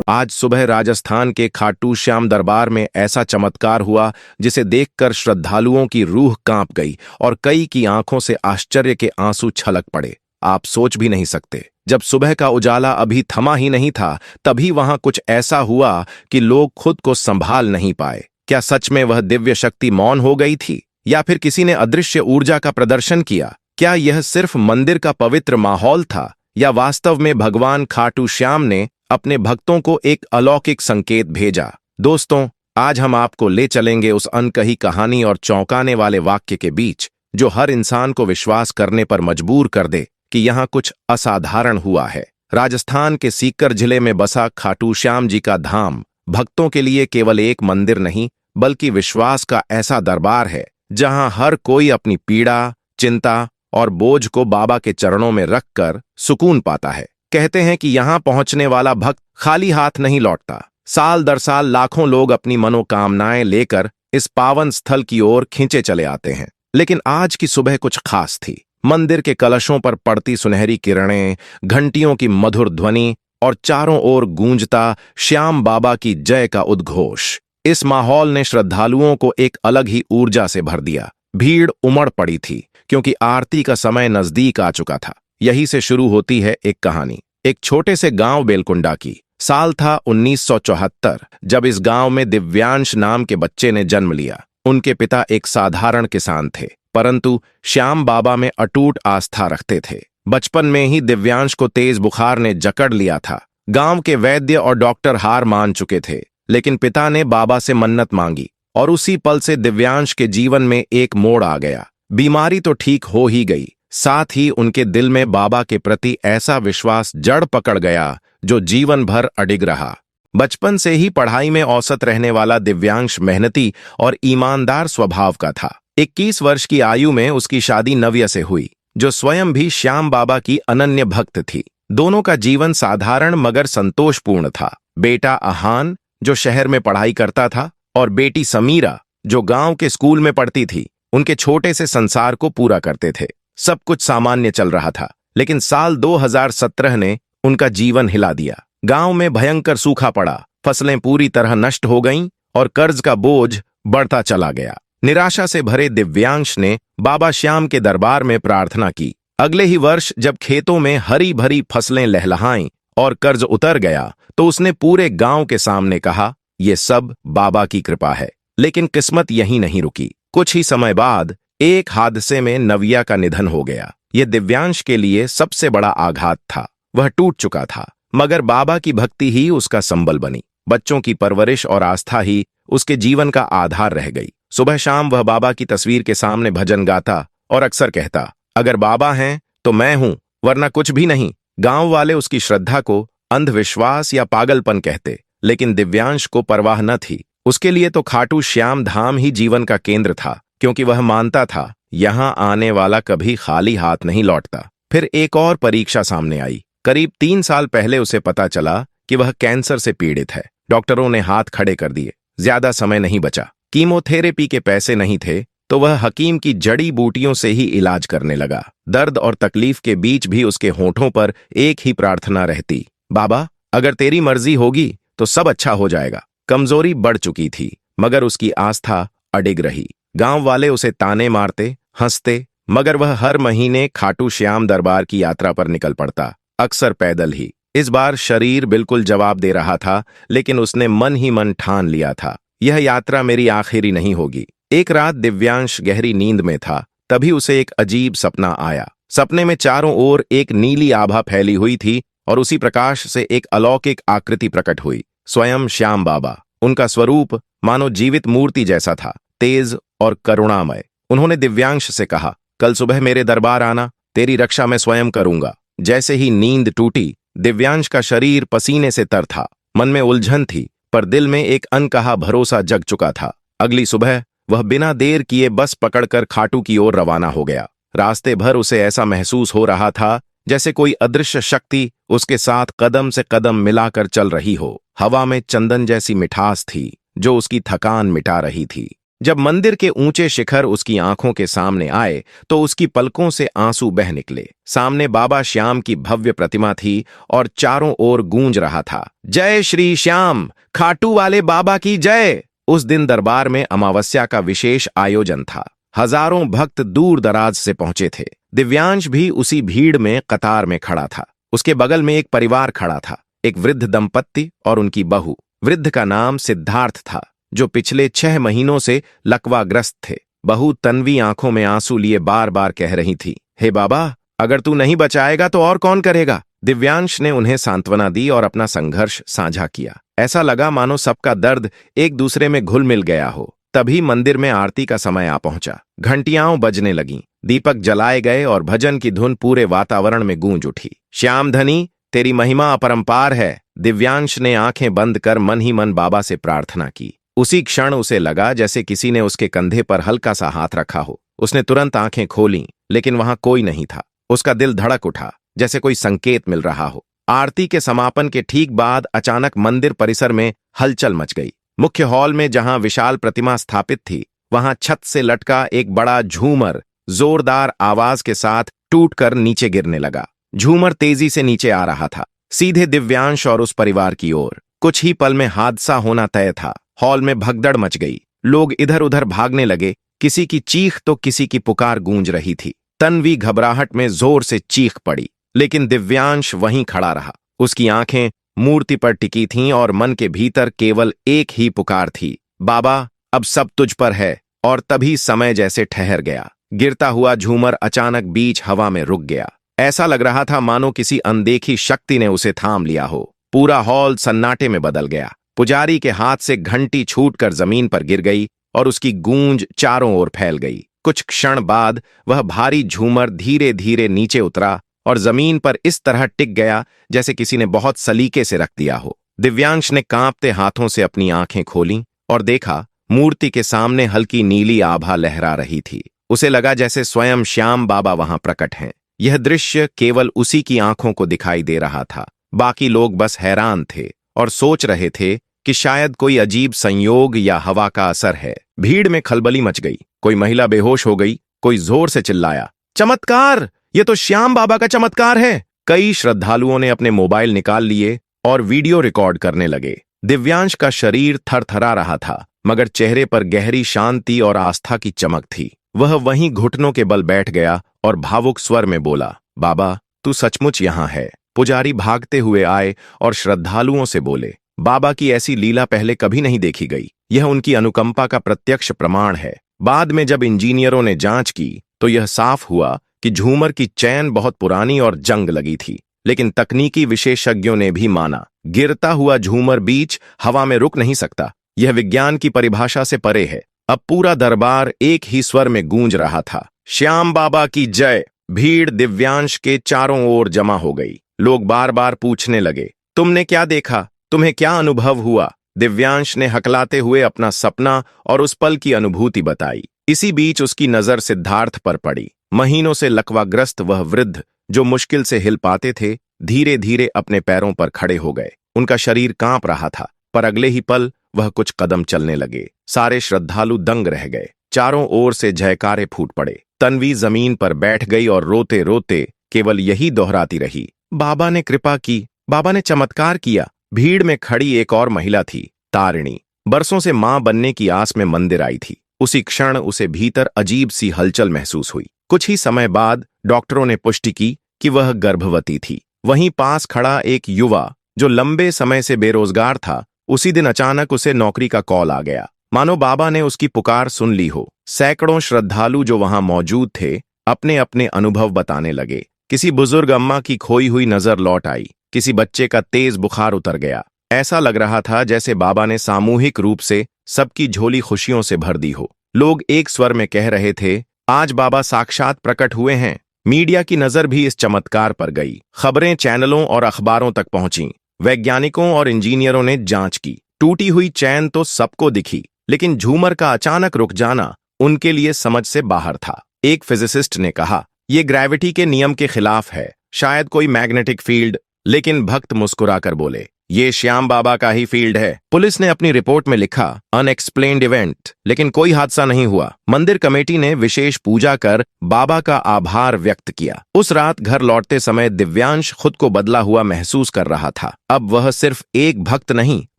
आज सुबह राजस्थान के खाटू श्याम दरबार में ऐसा चमत्कार हुआ जिसे देखकर श्रद्धालुओं की रूह कांप गई और कई की आंखों से आश्चर्य के आंसू छलक पड़े। आप सोच भी नहीं सकते, जब सुबह का उजाला अभी थमा ही नहीं था तभी वहां कुछ ऐसा हुआ कि लोग खुद को संभाल नहीं पाए। क्या सच में वह दिव्य शक्ति मौन हो गई थी या फिर किसी ने अदृश्य ऊर्जा का प्रदर्शन किया? क्या यह सिर्फ मंदिर का पवित्र माहौल था या वास्तव में भगवान खाटू श्याम ने अपने भक्तों को एक अलौकिक संकेत भेजा? दोस्तों, आज हम आपको ले चलेंगे उस अनकही कहानी और चौंकाने वाले वाक्य के बीच जो हर इंसान को विश्वास करने पर मजबूर कर दे कि यहाँ कुछ असाधारण हुआ है। राजस्थान के सीकर जिले में बसा खाटू श्याम जी का धाम भक्तों के लिए केवल एक मंदिर नहीं बल्कि विश्वास का ऐसा दरबार है जहां हर कोई अपनी पीड़ा, चिंता और बोझ को बाबा के चरणों में रखकर सुकून पाता है। कहते हैं कि यहां पहुंचने वाला भक्त खाली हाथ नहीं लौटता। साल दर साल लाखों लोग अपनी मनोकामनाएं लेकर इस पावन स्थल की ओर खींचे चले आते हैं। लेकिन आज की सुबह कुछ खास थी। मंदिर के कलशों पर पड़ती सुनहरी किरणें, घंटियों की मधुर ध्वनि और चारों ओर गूंजता श्याम बाबा की जय का उद्घोष। इस माहौल ने श्रद्धालुओं को एक अलग ही ऊर्जा से भर दिया। भीड़ उमड़ पड़ी थी क्योंकि आरती का समय नजदीक आ चुका था। यही से शुरू होती है एक कहानी, एक छोटे से गांव बेलकुंडा की। साल था 1974 जब इस गांव में दिव्यांश नाम के बच्चे ने जन्म लिया। उनके पिता एक साधारण किसान थे, परंतु श्याम बाबा में अटूट आस्था रखते थे। बचपन में ही दिव्यांश को तेज बुखार ने जकड़ लिया था। गांव के वैद्य और डॉक्टर हार मान चुके थे, लेकिन पिता ने बाबा से मन्नत मांगी और उसी पल से दिव्यांश के जीवन में एक मोड़ आ गया। बीमारी तो ठीक हो ही गई, साथ ही उनके दिल में बाबा के प्रति ऐसा विश्वास जड़ पकड़ गया जो जीवन भर अडिग रहा। बचपन से ही पढ़ाई में औसत रहने वाला दिव्यांश मेहनती और ईमानदार स्वभाव का था। 21 वर्ष की आयु में उसकी शादी नव्या से हुई, जो स्वयं भी श्याम बाबा की अनन्य भक्त थी। दोनों का जीवन साधारण मगर संतोषपूर्ण था। बेटा अहान, जो शहर में पढ़ाई करता था, और बेटी समीरा, जो गांव के स्कूल में पढ़ती थी, उनके छोटे से संसार को पूरा करते थे। सब कुछ सामान्य चल रहा था, लेकिन साल 2017 ने उनका जीवन हिला दिया। गांव में भयंकर सूखा पड़ा, फसलें पूरी तरह नष्ट हो गईं और कर्ज का बोझ बढ़ता चला गया। निराशा से भरे दिव्यांश ने बाबा श्याम के दरबार में प्रार्थना की। अगले ही वर्ष जब खेतों में हरी भरी फसलें लहलहाईं और कर्ज उतर गया तो उसने पूरे गांव के सामने कहा, ये सब बाबा की कृपा है। लेकिन किस्मत यहीं नहीं रुकी। कुछ ही समय बाद एक हादसे में नव्या का निधन हो गया। यह दिव्यांश के लिए सबसे बड़ा आघात था। वह टूट चुका था, मगर बाबा की भक्ति ही उसका संबल बनी। बच्चों की परवरिश और आस्था ही उसके जीवन का आधार रह गई। सुबह शाम वह बाबा की तस्वीर के सामने भजन गाता और अक्सर कहता, अगर बाबा हैं तो मैं हूं, वरना कुछ भी नहीं। गांव वाले उसकी श्रद्धा को अंधविश्वास या पागलपन कहते, लेकिन दिव्यांश को परवाह न थी। उसके लिए तो खाटू श्याम धाम ही जीवन का केंद्र था, क्योंकि वह मानता था यहां आने वाला कभी खाली हाथ नहीं लौटता। फिर एक और परीक्षा सामने आई। करीब 3 साल पहले उसे पता चला कि वह कैंसर से पीड़ित है। डॉक्टरों ने हाथ खड़े कर दिए। ज्यादा समय नहीं बचा। कीमोथेरेपी के पैसे नहीं थे तो वह हकीम की जड़ी बूटियों से ही इलाज करने लगा। दर्द और तकलीफ के बीच भी उसके होठों पर एक ही प्रार्थना रहती, बाबा, अगर तेरी मर्जी होगी तो सब अच्छा हो जाएगा। कमजोरी बढ़ चुकी थी, मगर उसकी आस्था अडिग रही। गांव वाले उसे ताने मारते, हंसते, मगर वह हर महीने खाटू श्याम दरबार की यात्रा पर निकल पड़ता, अक्सर पैदल ही। इस बार शरीर बिल्कुल जवाब दे रहा था, लेकिन उसने मन ही मन ठान लिया था, यह यात्रा मेरी आखिरी नहीं होगी। एक रात दिव्यांश गहरी नींद में था, तभी उसे एक अजीब सपना आया। सपने में चारों ओर एक नीली आभा फैली हुई थी और उसी प्रकाश से एक अलौकिक आकृति प्रकट हुई। स्वयं श्याम बाबा। उनका स्वरूप मानो जीवित मूर्ति जैसा था, तेज और करुणामय। उन्होंने दिव्यांश से कहा, कल सुबह मेरे दरबार आना, तेरी रक्षा मैं स्वयं करूंगा। जैसे ही नींद टूटी, दिव्यांश का शरीर पसीने से तर था। मन में उलझन थी, पर दिल में एक अनकहा भरोसा जग चुका था। अगली सुबह वह बिना देर किए बस पकड़कर खाटू की ओर रवाना हो गया। रास्ते भर उसे ऐसा महसूस हो रहा था जैसे कोई अदृश्य शक्ति उसके साथ कदम से कदम मिलाकर चल रही हो। हवा में चंदन जैसी मिठास थी जो उसकी थकान मिटा रही थी। जब मंदिर के ऊंचे शिखर उसकी आंखों के सामने आए तो उसकी पलकों से आंसू बह निकले। सामने बाबा श्याम की भव्य प्रतिमा थी और चारों ओर गूंज रहा था, जय श्री श्याम, खाटू वाले बाबा की जय। उस दिन दरबार में अमावस्या का विशेष आयोजन था। हजारों भक्त दूर दराज से पहुंचे थे। दिव्यांश भी उसी भीड़ में कतार में खड़ा था। उसके बगल में एक परिवार खड़ा था, एक वृद्ध दंपत्ति और उनकी बहू। वृद्ध का नाम सिद्धार्थ था, जो पिछले 6 महीनों से लकवाग्रस्त थे। बहू तन्वी आंखों में आंसू लिए बार बार कह रही थी, हे बाबा, अगर तू नहीं बचाएगा तो और कौन करेगा। दिव्यांश ने उन्हें सांत्वना दी और अपना संघर्ष साझा किया। ऐसा लगा मानो सबका दर्द एक दूसरे में घुल मिल गया हो। तभी मंदिर में आरती का समय आ पहुंचा। घंटियां बजने लगीं, दीपक जलाए गए और भजन की धुन पूरे वातावरण में गूंज उठी। श्याम धनी, तेरी महिमा अपरंपार है। दिव्यांश ने आंखें बंद कर मन ही मन बाबा से प्रार्थना की। उसी क्षण उसे लगा जैसे किसी ने उसके कंधे पर हल्का सा हाथ रखा हो। उसने तुरंत आंखें खोलीं, लेकिन वहां कोई नहीं था। उसका दिल धड़क उठा, जैसे कोई संकेत मिल रहा हो। आरती के समापन के ठीक बाद अचानक मंदिर परिसर में हलचल मच गई। मुख्य हॉल में जहां विशाल प्रतिमा स्थापित थी, वहां छत से लटका एक बड़ा झूमर जोरदार आवाज के साथ टूटकर नीचे गिरने लगा। झूमर तेजी से नीचे आ रहा था, सीधे दिव्यांश और उस परिवार की ओर। कुछ ही पल में हादसा होना तय था। हॉल में भगदड़ मच गई। लोग इधर उधर भागने लगे। किसी की चीख तो किसी की पुकार गूंज रही थी। तन्वी घबराहट में जोर से चीख पड़ी, लेकिन दिव्यांश वहीं खड़ा रहा। उसकी आंखें मूर्ति पर टिकी थीं और मन के भीतर केवल एक ही पुकार थी, बाबा, अब सब तुझ पर है। और तभी समय जैसे ठहर गया। गिरता हुआ झूमर अचानक बीच हवा में रुक गया। ऐसा लग रहा था मानो किसी अनदेखी शक्ति ने उसे थाम लिया हो। पूरा हॉल सन्नाटे में बदल गया। पुजारी के हाथ से घंटी छूटकर जमीन पर गिर गई और उसकी गूंज चारों ओर फैल गई। कुछ क्षण बाद वह भारी झूमर धीरे धीरे नीचे उतरा और जमीन पर इस तरह टिक गया जैसे किसी ने बहुत सलीके से रख दिया हो। दिव्यांश ने कांपते हाथों से अपनी आंखें खोलीं और देखा, मूर्ति के सामने हल्की नीली आभा लहरा रही थी। उसे लगा जैसे स्वयं श्याम बाबा वहां प्रकट हैं। यह दृश्य केवल उसी की आंखों को दिखाई दे रहा था। बाकी लोग बस हैरान थे और सोच रहे थे कि शायद कोई अजीब संयोग या हवा का असर है। भीड़ में खलबली मच गई। कोई महिला बेहोश हो गई, कोई जोर से चिल्लाया, चमत्कार! ये तो श्याम बाबा का चमत्कार है। कई श्रद्धालुओं ने अपने मोबाइल निकाल लिए और वीडियो रिकॉर्ड करने लगे। दिव्यांश का शरीर थरथरा रहा था, मगर चेहरे पर गहरी शांति और आस्था की चमक थी। वह वहीं घुटनों के बल बैठ गया और भावुक स्वर में बोला, बाबा, तू सचमुच यहां है। पुजारी भागते हुए आए और श्रद्धालुओं से बोले, बाबा की ऐसी लीला पहले कभी नहीं देखी गई। यह उनकी अनुकंपा का प्रत्यक्ष प्रमाण है। बाद में जब इंजीनियरों ने जांच की तो यह साफ हुआ कि झूमर की चैन बहुत पुरानी और जंग लगी थी। लेकिन तकनीकी विशेषज्ञों ने भी माना, गिरता हुआ झूमर बीच हवा में रुक नहीं सकता। यह विज्ञान की परिभाषा से परे है। अब पूरा दरबार एक ही स्वर में गूंज रहा था, श्याम बाबा की जय। भीड़ दिव्यांश के चारों ओर जमा हो गई। लोग बार बार पूछने लगे, तुमने क्या देखा? तुम्हें क्या अनुभव हुआ? दिव्यांश ने हकलाते हुए अपना सपना और उस पल की अनुभूति बताई। इसी बीच उसकी नजर सिद्धार्थ पर पड़ी। महीनों से लकवाग्रस्त वह वृद्ध, जो मुश्किल से हिल पाते थे, धीरे धीरे अपने पैरों पर खड़े हो गए। उनका शरीर कांप रहा था, पर अगले ही पल वह कुछ कदम चलने लगे। सारे श्रद्धालु दंग रह गए। चारों ओर से जयकारे फूट पड़े। तन्वी जमीन पर बैठ गई और रोते रोते केवल यही दोहराती रही, बाबा ने कृपा की, बाबा ने चमत्कार किया। भीड़ में खड़ी एक और महिला थी, तारिणी। बरसों से मां बनने की आस में मंदिर आई थी। उसी क्षण उसे भीतर अजीब सी हलचल महसूस हुई। कुछ ही समय बाद डॉक्टरों ने पुष्टि की कि वह गर्भवती थी। वहीं पास खड़ा एक युवा, जो लंबे समय से बेरोजगार था, उसी दिन अचानक उसे नौकरी का कॉल आ गया। मानो बाबा ने उसकी पुकार सुन ली हो। सैकड़ों श्रद्धालु जो वहां मौजूद थे, अपने अपने अनुभव बताने लगे। किसी बुजुर्ग अम्मा की खोई हुई नजर लौट आई, किसी बच्चे का तेज बुखार उतर गया। ऐसा लग रहा था जैसे बाबा ने सामूहिक रूप से सबकी झोली खुशियों से भर दी हो। लोग एक स्वर में कह रहे थे, आज बाबा साक्षात प्रकट हुए हैं। मीडिया की नजर भी इस चमत्कार पर गई। खबरें चैनलों और अखबारों तक पहुंची। वैज्ञानिकों और इंजीनियरों ने जांच की। टूटी हुई चैन तो सबको दिखी, लेकिन झूमर का अचानक रुक जाना उनके लिए समझ से बाहर था। एक फिजिसिस्ट ने कहा, यह ग्रेविटी के नियम के खिलाफ है, शायद कोई मैग्नेटिक फील्ड। लेकिन भक्त मुस्कुराकर बोले, ये श्याम बाबा का ही फील्ड है। पुलिस ने अपनी रिपोर्ट में लिखा अनएक्सप्लेन्ड इवेंट, लेकिन कोई हादसा नहीं हुआ। मंदिर कमेटी ने विशेष पूजा कर बाबा का आभार व्यक्त किया। उस रात घर लौटते समय दिव्यांश खुद को बदला हुआ महसूस कर रहा था। अब वह सिर्फ एक भक्त नहीं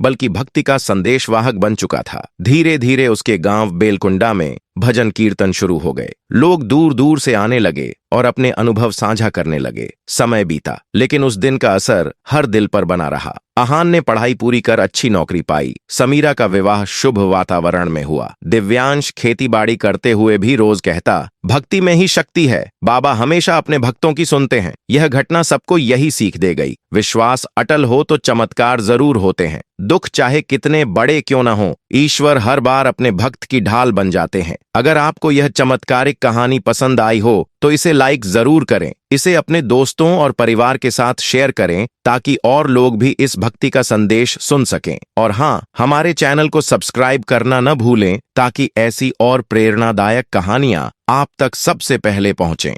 बल्कि भक्ति का संदेशवाहक बन चुका था। धीरे धीरे उसके गांव बेलकुंडा में भजन कीर्तन शुरू हो गए। लोग दूर दूर से आने लगे और अपने अनुभव साझा करने लगे। समय बीता, लेकिन उस दिन का असर हर दिल पर बना रहा। आहान ने पढ़ाई पूरी कर अच्छी नौकरी पाई। समीरा का विवाह शुभ वातावरण में हुआ। दिव्यांश खेतीबाड़ी करते हुए भी रोज कहता, भक्ति में ही शक्ति है। बाबा हमेशा अपने भक्तों की सुनते हैं। यह घटना सबको यही सीख दे गई। विश्वास अटल हो तो चमत्कार जरूर होते हैं। दुख चाहे कितने बड़े क्यों न हो, ईश्वर हर बार अपने भक्त की ढाल बन जाते हैं। अगर आपको यह चमत्कारिक कहानी पसंद आई हो तो इसे लाइक जरूर करें। इसे अपने दोस्तों और परिवार के साथ शेयर करें ताकि और लोग भी इस भक्ति का संदेश सुन सकें। और हाँ, हमारे चैनल को सब्सक्राइब करना न भूलें ताकि ऐसी और प्रेरणादायक कहानियां आप तक सबसे पहले पहुंचें।